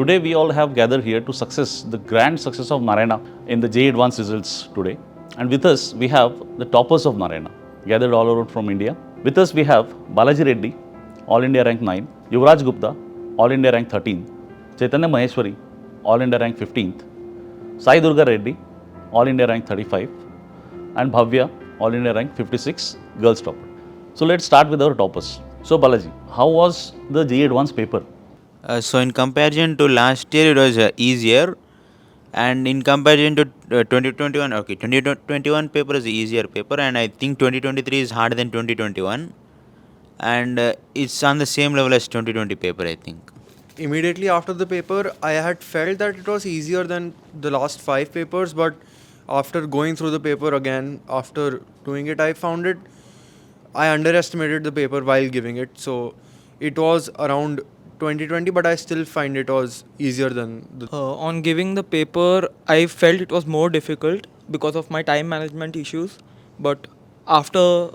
Today we all have gathered here to success the grand success of Narayana in the JEE advanced results today. And with us we have the toppers of Narayana gathered all over from India. With us we have Balaji Reddy, All India rank 9, Yuvraj Gupta, All India rank 13, Chaitanya Maheshwari, All India rank 15th, Sai Durga Reddy, All India rank 35, and Bhavya, All India rank 56, girls topper. So let's start with our toppers. So Balaji, how was the JEE advanced paper? So in comparison to last year, it was easier, and in comparison to 2021, okay, 2021 paper is easier paper, and I think 2023 is harder than 2021, and it's on the same level as 2020 paper, I think. Immediately after the paper, I had felt that it was easier than the last 5 papers, but after going through the paper again, after doing it, I underestimated the paper while giving it. So it was around 2020, but I still find it was easier than the. On giving the paper, I felt it was more difficult because of my time management issues. But after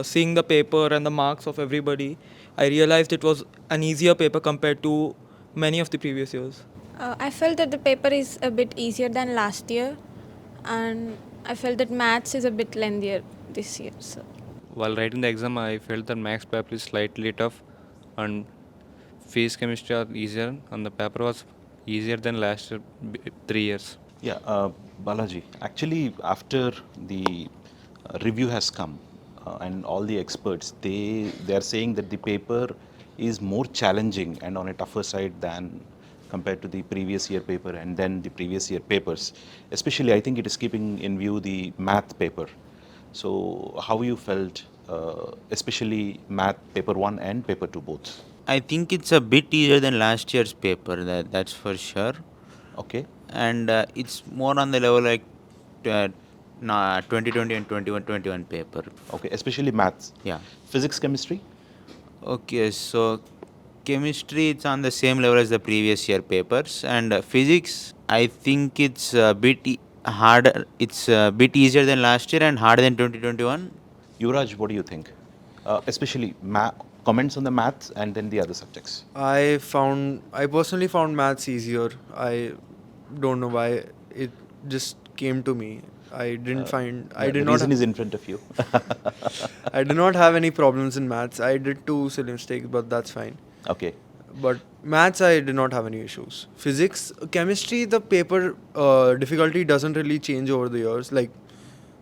seeing the paper and the marks of everybody, I realized it was an easier paper compared to many of the previous years. I felt that the paper is a bit easier than last year, and I felt that maths is a bit lengthier this year. So. While writing the exam, I felt that maths paper is slightly tough and physics chemistry are easier, and the paper was easier than last year, 3 years. Yeah, Balaji, actually after the review has come and all the experts, they are saying that the paper is more challenging and on a tougher side than compared to the previous year paper and then the previous year papers. Especially I think it is keeping in view the math paper. So how you felt, especially math paper 1 and paper 2 both? I think it's a bit easier than last year's paper, that's for sure. Okay. And it's more on the level like 2020 and 21 paper. Okay, especially maths. Yeah. Physics, chemistry? Okay, so chemistry it's on the same level as the previous year papers, and physics I think it's a bit harder. It's a bit easier than last year and harder than 2021. Yuvraj, what do you think? Especially comments on the maths and then the other subjects. I personally found maths easier. I don't know why, it just came to me. I didn't find. I did the not. reason is in front of you. I did not have any problems in maths. I did 2 silly mistakes, but that's fine. Okay. But maths, I did not have any issues. Physics, chemistry, the paper difficulty doesn't really change over the years. Like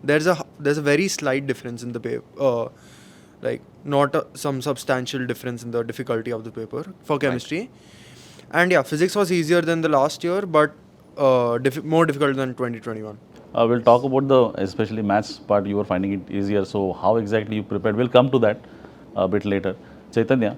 there's a very slight difference in the paper. Like not some substantial difference in the difficulty of the paper for chemistry. Right. And yeah, physics was easier than the last year, but more difficult than 2021. We'll talk about the especially maths part. You were finding it easier. So how exactly you prepared? We'll come to that a bit later. Chaitanya,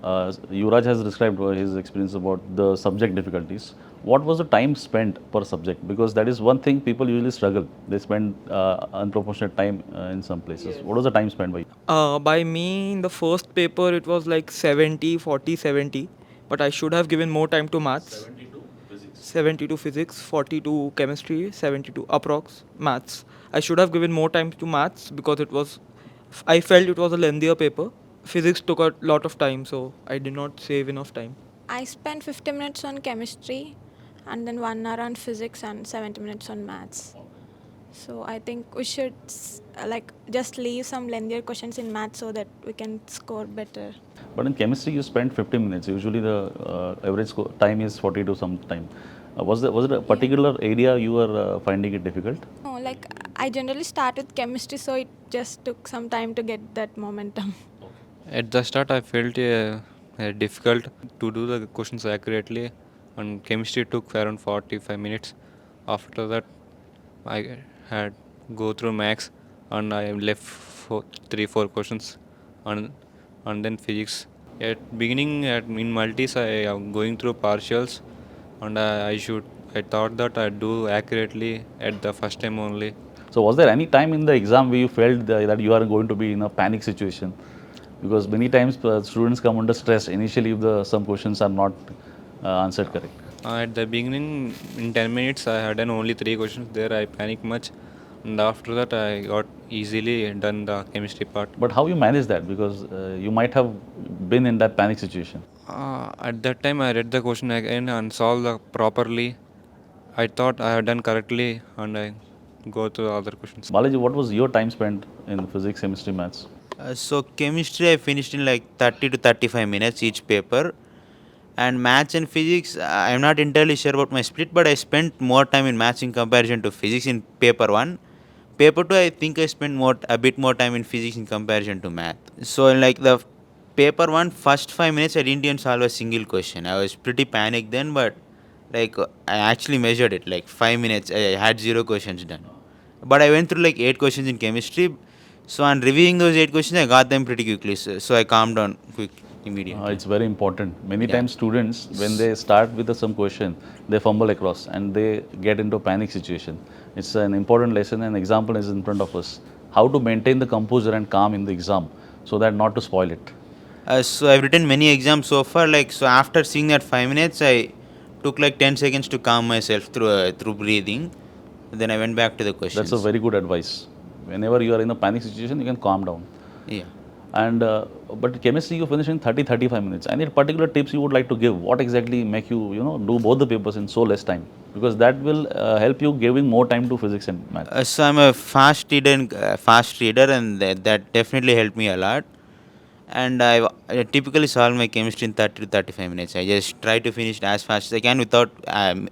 Yuvraj has described his experience about the subject difficulties. What was the time spent per subject? Because that is one thing people usually struggle. They spend unproportionate time in some places. What was the time spent by you? By me, in the first paper, it was like 70, 40, 70. But I should have given more time to maths. 70 to physics, 40 to chemistry, 70 to approx maths. I should have given more time to maths because I felt it was a lengthier paper. Physics took a lot of time, so I did not save enough time. I spent 50 minutes on chemistry, and then 1 hour on physics and 70 minutes on maths. So I think we should just leave some lengthier questions in maths so that we can score better. But in chemistry, you spent 50 minutes. Usually the average time is 40 to some time. Was it a particular area you were finding it difficult? No, I generally start with chemistry, so it just took some time to get that momentum. At the start, I felt difficult to do the questions accurately, and chemistry took around 45 minutes. After that, I had go through maths, and I left 3-4 questions, and then physics. At beginning, in multis, I am going through partials, and I thought that I'd do accurately at the first time only. So was there any time in the exam where you felt that you are going to be in a panic situation? Because many times students come under stress initially if some questions are not answered correct. At the beginning, in 10 minutes, I had done only 3 questions. There I panicked much, and after that I got easily done the chemistry part. But how you manage that? Because you might have been in that panic situation. At that time, I read the question again and solved properly. I thought I had done correctly, and I go to the other questions. Balaji, what was your time spent in physics, chemistry, maths? So chemistry I finished in like 30 to 35 minutes each paper, and maths and physics I'm not entirely sure about my split, but I spent more time in maths in comparison to physics in paper 1. Paper 2 I think I spent a bit more time in physics in comparison to math. So in like the paper 1 first 5 minutes I didn't even solve a single question. I was pretty panicked then, but like I actually measured it like 5 minutes I had 0 questions done. But I went through like 8 questions in chemistry. So on reviewing those 8 questions, I got them pretty quickly. So I calmed down immediately. It's very important. Many Yeah. times students, when they start with some question, they fumble across and they get into a panic situation. It's an important lesson, and example is in front of us. How to maintain the composure and calm in the exam so that not to spoil it. So I've written many exams so far. Like so, after seeing that 5 minutes, I took like 10 seconds to calm myself through breathing. Then I went back to the questions. That's a very good advice. Whenever you are in a panic situation, you can calm down. Yeah. And but chemistry you finish in 30-35 minutes. Any particular tips you would like to give? What exactly make you do both the papers in so less time? Because that will help you giving more time to physics and math. So I'm a fast reader, and that definitely helped me a lot. And I typically solve my chemistry in 30 to 35 minutes. I just try to finish it as fast as I can without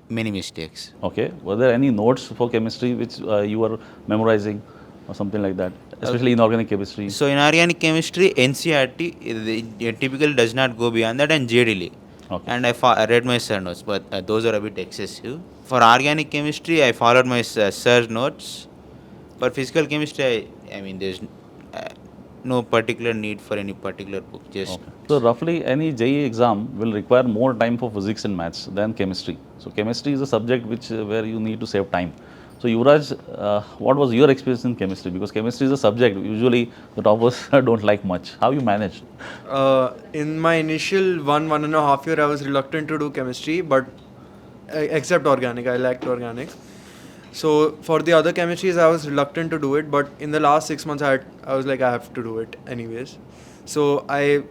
many mistakes. Okay. Were there any notes for chemistry which you were memorizing or something like that? Especially in organic chemistry. So in organic chemistry, NCRT it typically does not go beyond that, and JEE. Okay. And I read my sir notes, but those are a bit excessive. For organic chemistry, I followed my sir's notes. For physical chemistry, I mean, there's no particular need for any particular book. Just Okay. So roughly any JEE exam will require more time for physics and maths than chemistry. So chemistry is a subject which where you need to save time. So Yuvraj, what was your experience in chemistry? Because chemistry is a subject usually the toppers don't like much. How you managed? In my initial 1.5 year, I was reluctant to do chemistry, but except organic, I liked organic. So for the other chemistries, I was reluctant to do it, but in the last 6 months, I was like, I have to do it anyways. So I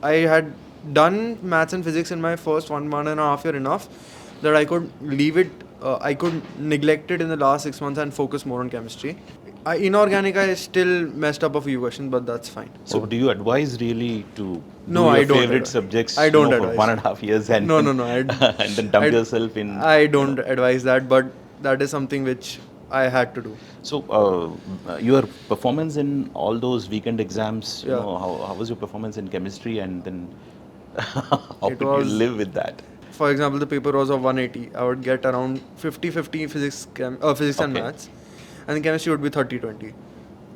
had done maths and physics in my first 1.5 year enough that I could leave it. I could neglect it in the last 6 months and focus more on chemistry. Inorganic, I still messed up a few questions, but that's fine. So do you advise really to No, do I your don't favorite advise. subjects I don't for advise. 1.5 years and No. and then dump yourself in? I don't advise that, but that is something which I had to do. So your performance in all those weekend exams, Yeah. how was your performance in chemistry, and then how It could was- you live with that? For example, the paper was of 180. I would get around 50-50 physics and Okay. maths, and chemistry would be 30-20.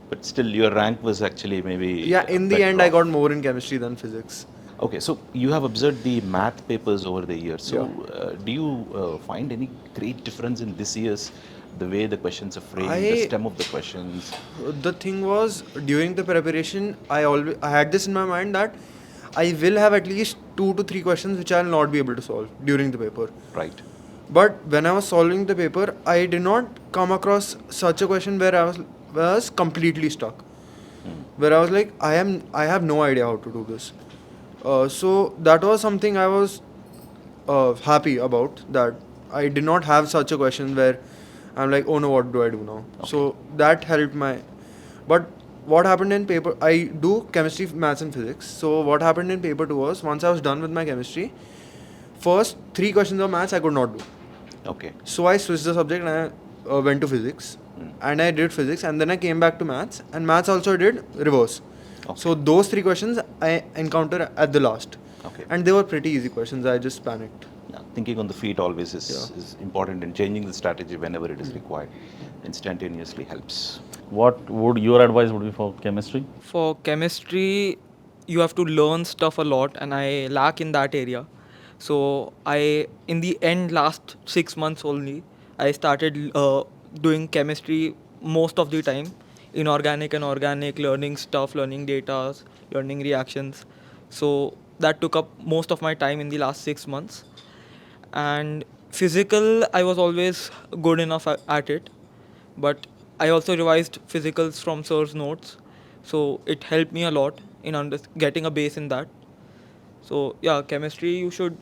But still, your rank was actually maybe Yeah, in the better end, I off. got more in chemistry than physics. Okay, so you have observed the math papers over the years. So Yeah. do you find any great difference in this year's, the way the questions are framed, the I- stem of the questions? The thing was, during the preparation, I had this in my mind that I will have at least 2 to 3 questions which I'll not be able to solve during the paper. Right. But when I was solving the paper, I did not come across such a question where I was completely stuck. Where I was like, I have no idea how to do this. So that was something I was happy about, that I did not have such a question where I'm like, oh no, what do I do now? So that helped my. But what happened in paper, I do chemistry, maths, and physics. So what happened in paper 2 was, once I was done with my chemistry, first 3 questions of maths I could not do. Okay. So I switched the subject and I went to physics, and I did physics, and then I came back to maths, and maths also I did reverse. Okay. So those 3 questions I encountered at the last, Okay. and they were pretty easy questions. I just panicked. Yeah, thinking on the feet always is important, and changing the strategy whenever it is required instantaneously helps. What would your advice would be for chemistry? For chemistry, you have to learn stuff a lot, and I lack in that area. So in the end, last 6 months only, I started doing chemistry most of the time, inorganic and organic, learning stuff, learning data, learning reactions. So that took up most of my time in the last 6 months. And physical, I was always good enough at it, but I also revised physicals from sir's notes, so it helped me a lot in getting a base in that. So yeah, chemistry you should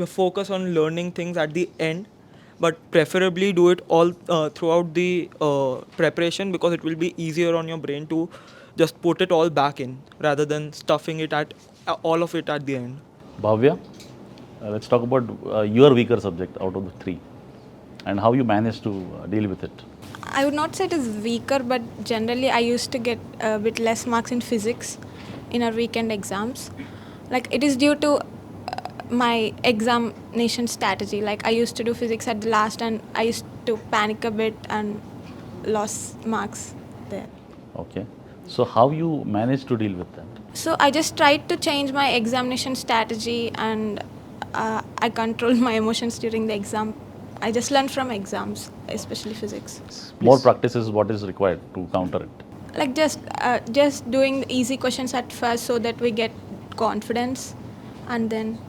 focus on learning things at the end, but preferably do it all throughout the preparation, because it will be easier on your brain to just put it all back in rather than stuffing it at all of it at the end. Bhavya, let's talk about your weaker subject out of the three and how you managed to deal with it. I would not say it is weaker, but generally I used to get a bit less marks in physics in our weekend exams. Like it is due to my examination strategy. Like I used to do physics at the last, and I used to panic a bit and lost marks there. Okay. So how you managed to deal with that? So I just tried to change my examination strategy, and I controlled my emotions during the exam. I just learned from exams, especially physics. More practice is what is required to counter it. Like just doing the easy questions at first so that we get confidence, and then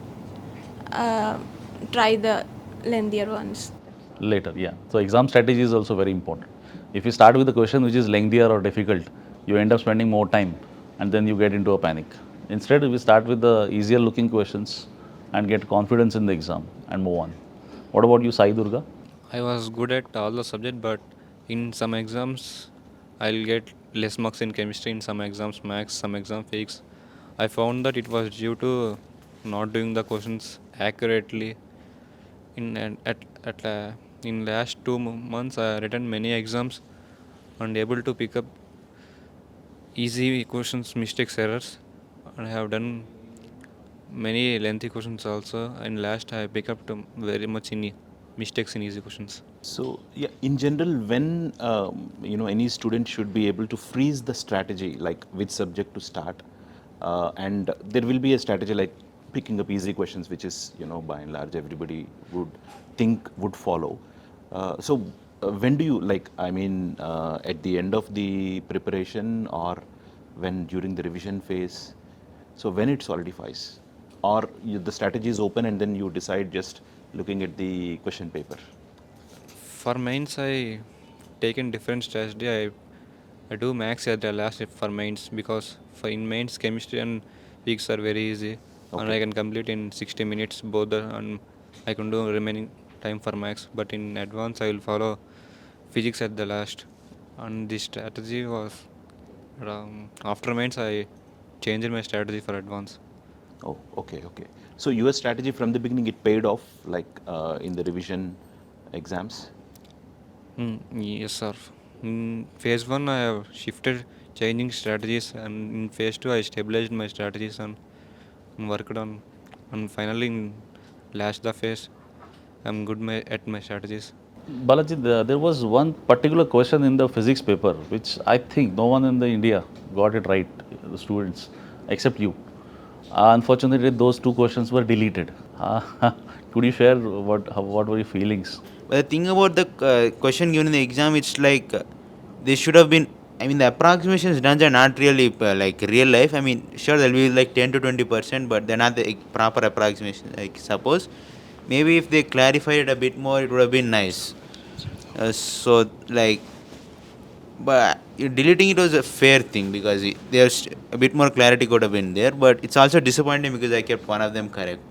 try the lengthier ones. Later, yeah. So exam strategy is also very important. If you start with a question which is lengthier or difficult, you end up spending more time and then you get into a panic. Instead, we start with the easier looking questions and get confidence in the exam and move on. What about you, Sai Durga? I was good at all the subject, but in some exams, I'll get less marks in chemistry, in some exams maths, some exam physics. I found that it was due to not doing the questions accurately. In last 2 months, I written many exams and able to pick up easy questions, mistakes, errors, and I have done many lengthy questions also. And last, I pick up to very much in mistakes in easy questions. So yeah, in general, when any student should be able to freeze the strategy, like which subject to start, and there will be a strategy like picking up easy questions, which is by and large everybody would think would follow. When do you at the end of the preparation or when during the revision phase? So when it solidifies, or the strategy is open and then you decide just looking at the question paper. For mains, I taken different strategy. I do max at the last for mains, because for in mains chemistry and physics are very easy, and Okay. I can complete in 60 minutes both and I can do remaining time for max. But in advance, I will follow physics at the last, and this strategy was after mains I changed my strategy for advance. Oh, okay, okay. So your strategy from the beginning, it paid off, like in the revision exams. Yes, sir. In phase 1, I have shifted changing strategies, and in phase 2, I stabilized my strategies and worked on. And finally, in last the phase, I'm good at my strategies. Balaji, there was one particular question in the physics paper which I think no one in the India got it right, the students, except you. Unfortunately, those two questions were deleted. Could you share what were your feelings? But the thing about the question given in the exam, it's like they should have been. I mean, the approximations done are not really like real life. I mean, sure, there'll be like 10 to 20%, but they're not the proper approximation. Like, suppose maybe if they clarified it a bit more, it would have been nice. Like, but deleting it was a fair thing, because there's a bit more clarity could have been there. But it's also disappointing because I kept one of them correct.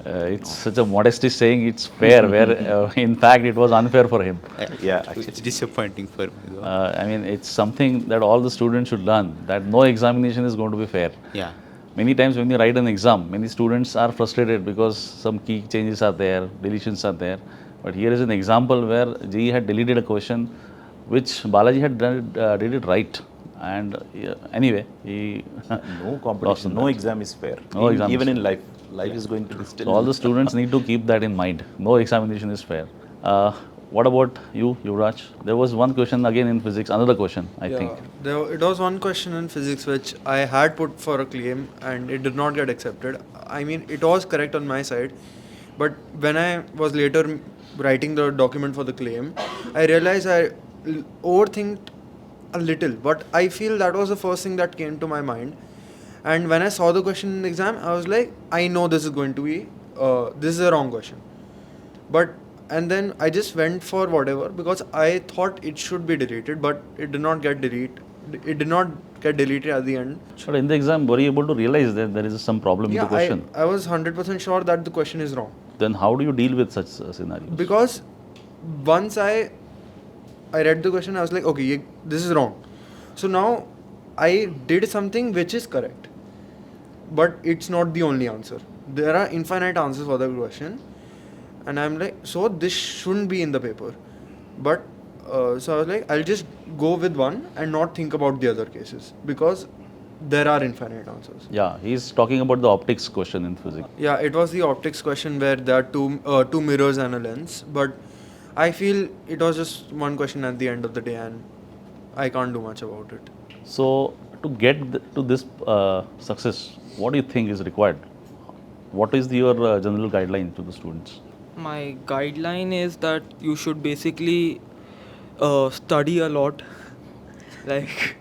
It's such a modesty saying it's fair, where in fact it was unfair for him. Yeah, It's disappointing for me, though. I mean, it's something that all the students should learn, that no examination is going to be fair. Yeah. Many times when you write an exam, many students are frustrated because some key changes are there, deletions are there. But here is an example where JEE had deleted a question which Balaji had did it right. And anyway, he no lost competition, in no that. exam is fair. No exam is Even fair. in life, life is going to be still. So all the students need to keep that in mind. No examination is fair. What about you, Yuvraj? There was one question again in physics, another question, I think. It was one question in physics which I had put for a claim and it did not get accepted. I mean, it was correct on my side, but when I was later writing the document for the claim, I realized I overthinked a little, but I feel that was the first thing that came to my mind. And when I saw the question in the exam, I was like, I know this is going to be, this is a wrong question. And then I just went for whatever, because I thought it should be deleted, but it did not get deleted. It did not get deleted at the end. But in the exam, were you able to realize that there is some problem in the question? I was 100% sure that the question is wrong. Then how do you deal with such scenarios? Because once I read the question, I was like, okay, this is wrong. So now I did something which is correct, but it's not the only answer. There are infinite answers for the question, and I'm like, so this shouldn't be in the paper. But so I was like, I'll just go with one and not think about the other cases because there are infinite answers. Yeah, he's talking about the optics question in physics. Yeah, it was the optics question where there are two mirrors and a lens, but I feel it was just one question at the end of the day, and I can't do much about it. So to get to this success, what do you think is required? What is your general guideline to the students? My guideline is that you should basically study a lot. Like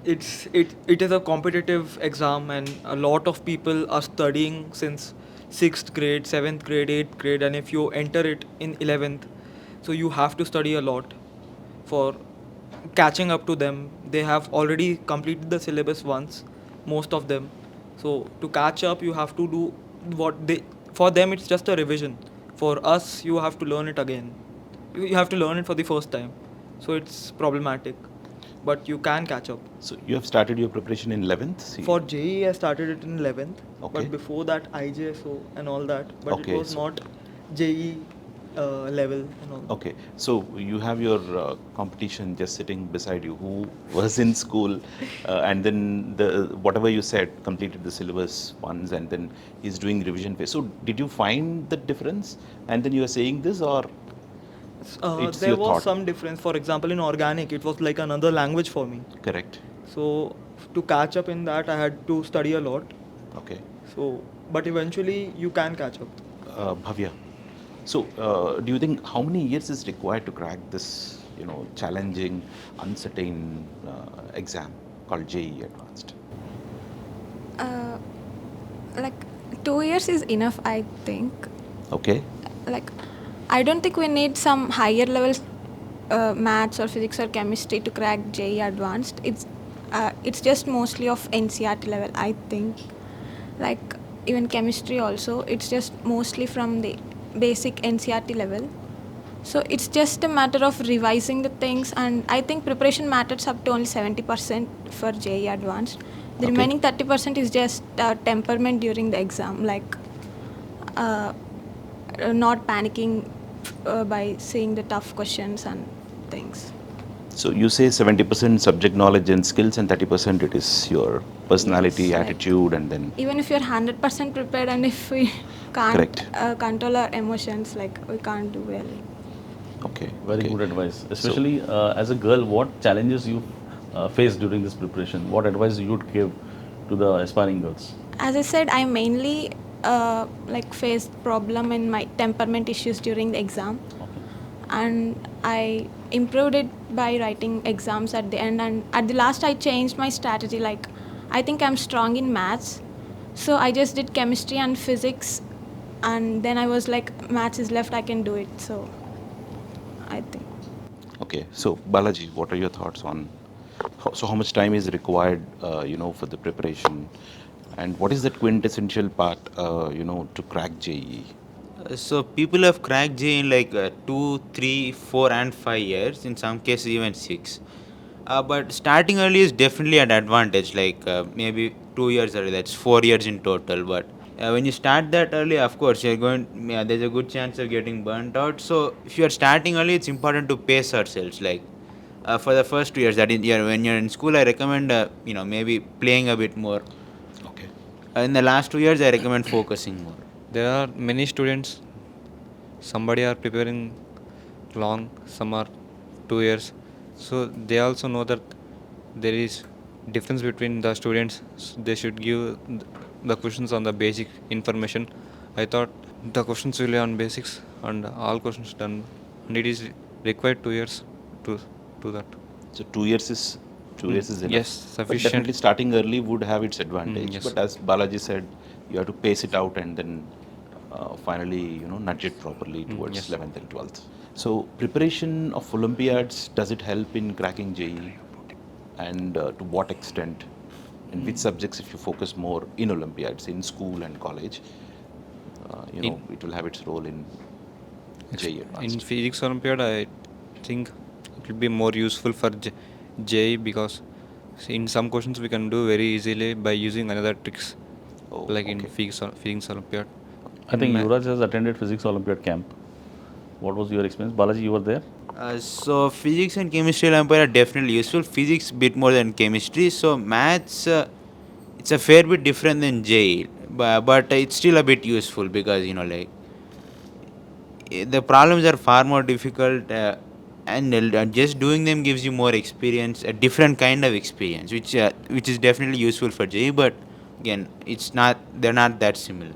it is a competitive exam, and a lot of people are studying since 6th grade, 7th grade, 8th grade, and if you enter it in 11th, so you have to study a lot for catching up to them. They have already completed the syllabus once, most of them. So to catch up, you have to do for them it's just a revision. For us, you have to learn it again. You have to learn it for the first time. So it's problematic, but you can catch up. So you have started your preparation in 11th? For JEE, I started it in 11th, Okay. but before that, IJSO and all that. But Okay, it was so- not JEE level and all. Okay, so you have your competition just sitting beside you who was in school and then whatever you said completed the syllabus once and then is doing revision phase. So did you find the difference and then you are saying this or it's There your was thought? some difference. For example, in organic, it was like another language for me. Correct. So to catch up in that, I had to study a lot. Okay. So, but eventually, you can catch up. Bhavya, so do you think how many years is required to crack this, challenging, uncertain exam called JEE Advanced? Like 2 years is enough, I think. Okay. Like I don't think we need some higher level maths or physics or chemistry to crack JEE Advanced. It's just mostly of NCERT level, I think. Like even chemistry also, it's just mostly from the basic NCERT level. So it's just a matter of revising the things, and I think preparation matters up to only 70% for JEE Advanced. The Okay. remaining 30% is just temperament during the exam, like not panicking by seeing the tough questions and things. So you say 70% subject knowledge and skills and 30% it is your personality, Yes, like- attitude and then... Even if you're 100% prepared, and if we can't Correct. control our emotions, like we can't do well. Okay. Very okay. good advice. Especially as a girl, what challenges you faced during this preparation? What advice you would give to the aspiring girls? As I said, I mainly faced problem in my temperament issues during the exam, Okay. and I improved it by writing exams at the end, and at the last I changed my strategy. Like I think I'm strong in maths, so I just did chemistry and physics, and then I was like, maths is left, I can do it. So I think Okay. So Balaji, what are your thoughts on how much time is required, for the preparation, and what is that quintessential part, to crack JEE? So people have cracked JEE in like 2, 3, 4 and 5 years, in some cases even 6. But starting early is definitely an advantage, like maybe 2 years early, that's 4 years in total. But when you start that early, of course, there's a good chance of getting burnt out. So if you are starting early, it's important to pace ourselves. Like for the first 2 years, when you're in school, I recommend, maybe playing a bit more. Okay. In the last 2 years, I recommend focusing more. There are many students, somebody are preparing long, some are 2 years. So they also know that there is difference between the students. They should give the questions on the basic information. I thought the questions will be on basics and all questions done. And it is required 2 years to do that. So 2 years is enough. Yes, But sufficient. definitely starting early would have its advantage. Yes. But as Balaji said, you have to pace it out and then finally, nudge it properly towards yes. 11th and 12th. So preparation of Olympiads, does it help in cracking JEE? and to what extent, in which subjects if you focus more in Olympiads, in school and college, it will have its role in JEE In Advanced. physics Olympiad, I think it will be more useful for JEE because in some questions we can do very easily by using another tricks, Oh, like in okay. physics Olympiad. I think Yuvraj has attended Physics Olympiad camp. What was your experience? Balaji, you were there? So physics and chemistry Olympiad are definitely useful. Physics bit more than chemistry. So maths, it's a fair bit different than JEE, but it's still a bit useful because the problems are far more difficult, and just doing them gives you more experience, a different kind of experience, which is definitely useful for JEE. But again, they're not that similar.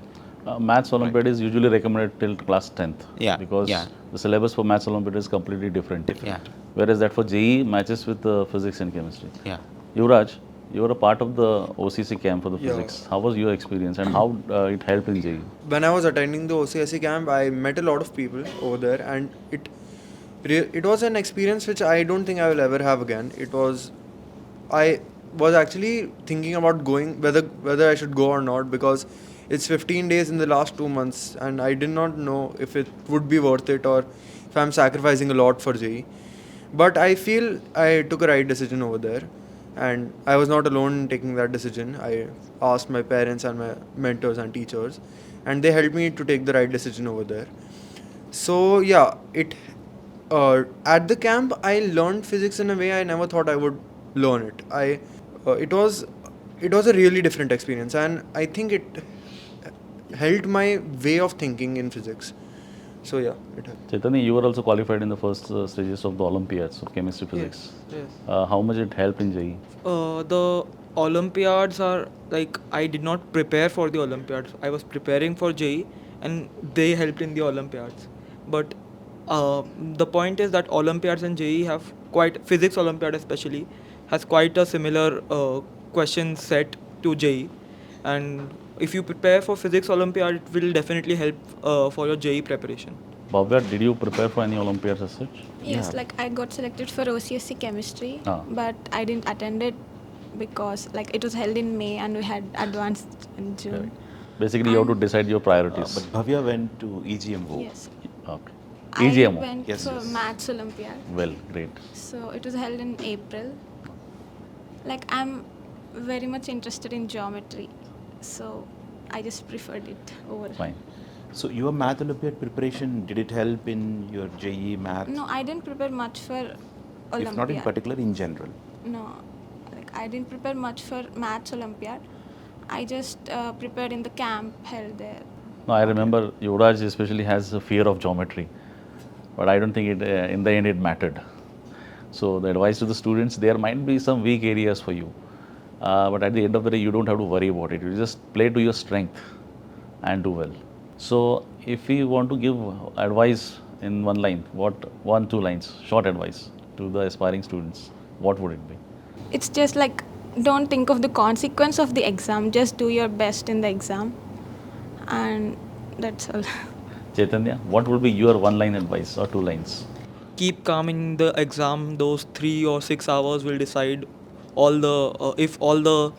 Maths Olympiad is usually recommended till class 10th. Yeah, Because yeah. the syllabus for Maths Olympiad is completely different. Yeah. Whereas that for JEE matches with physics and chemistry. Yeah. Yuvraj, you were a part of the OCC camp for the Yeah. physics. How was your experience and how it helped in JEE? When I was attending the OCSE camp, I met a lot of people over there, and it was an experience which I don't think I will ever have again. I was actually thinking about going, whether I should go or not, because it's 15 days in the last 2 months, and I did not know if it would be worth it or if I'm sacrificing a lot for JEE. But I feel I took a right decision over there, and I was not alone in taking that decision. I asked my parents and my mentors and teachers, and they helped me to take the right decision over there. So yeah, at the camp I learned physics in a way I never thought I would learn it. It was a really different experience, and I think it helped my way of thinking in physics. So yeah, it helped. Chaitanya, you were also qualified in the first stages of the Olympiads of chemistry physics. Yes. How much it helped in JEE? The Olympiads are like I did not prepare for the Olympiads. I was preparing for JEE, and they helped in the Olympiads. But the point is that Olympiads and JEE have quite physics Olympiad especially has quite a similar question set to JEE, and if you prepare for physics Olympiad, it will definitely help for your JEE preparation. Bhavya, did you prepare for any Olympiads as such? Yes, like I got selected for OCSC chemistry, Ah. but I didn't attend it because like it was held in May and we had advanced in June. Basically, you have to decide your priorities. But Bhavya went to EGMO. Yes. Okay. I EGMO. went Yes, for yes. Maths Olympiad. Well, great. So it was held in April. Like I'm very much interested in geometry, so I just preferred it over. Fine. So your Math Olympiad preparation, did it help in your JEE Math? No, I didn't prepare much for Olympiad. If not in particular, in general. No, like I didn't prepare much for Maths Olympiad. I just prepared in the camp held there. No, I remember Yuvraj especially has a fear of geometry, but I don't think it in the end it mattered. So the advice to the students, there might be some weak areas for you, but at the end of the day, you don't have to worry about it. You just play to your strength and do well. So if we want to give advice in one line, one, 2 lines, short advice to the aspiring students, what would it be? It's just like don't think of the consequence of the exam. Just do your best in the exam, and that's all. Chaitanya, what would be your one line advice or 2 lines? Keep calm in the exam. Those 3 or 6 hours will decide all the if all the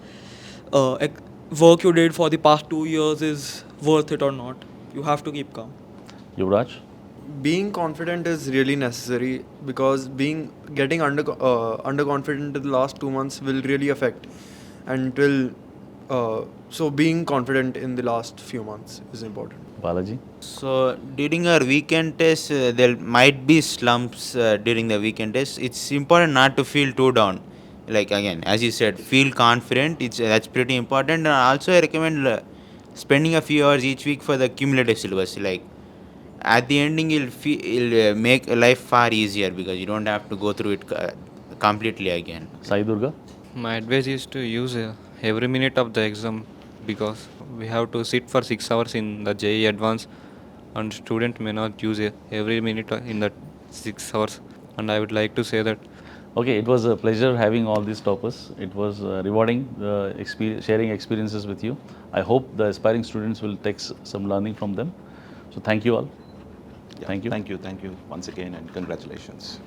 work you did for the past 2 years is worth it or not. You have to keep calm. Yuvraj? Being confident is really necessary, because getting underconfident in the last 2 months will really affect, and it will so being confident in the last few months is important. Balaji? So during our weekend tests, there might be slumps during the weekend tests. It's important not to feel too down. Like again, as you said, feel confident. That's pretty important. And also, I recommend spending a few hours each week for the cumulative syllabus. Like at the ending, it'll make life far easier because you don't have to go through it completely again. Sai Durga? My advice is to use every minute of the exam because we have to sit for 6 hours in the JEE Advanced, and student may not use every minute in that 6 hours. And I would like to say that Okay, it was a pleasure having all these toppers. It was rewarding sharing experiences with you. I hope the aspiring students will take some learning from them. So thank you all. Yeah, Thank you. Thank you once again, and congratulations.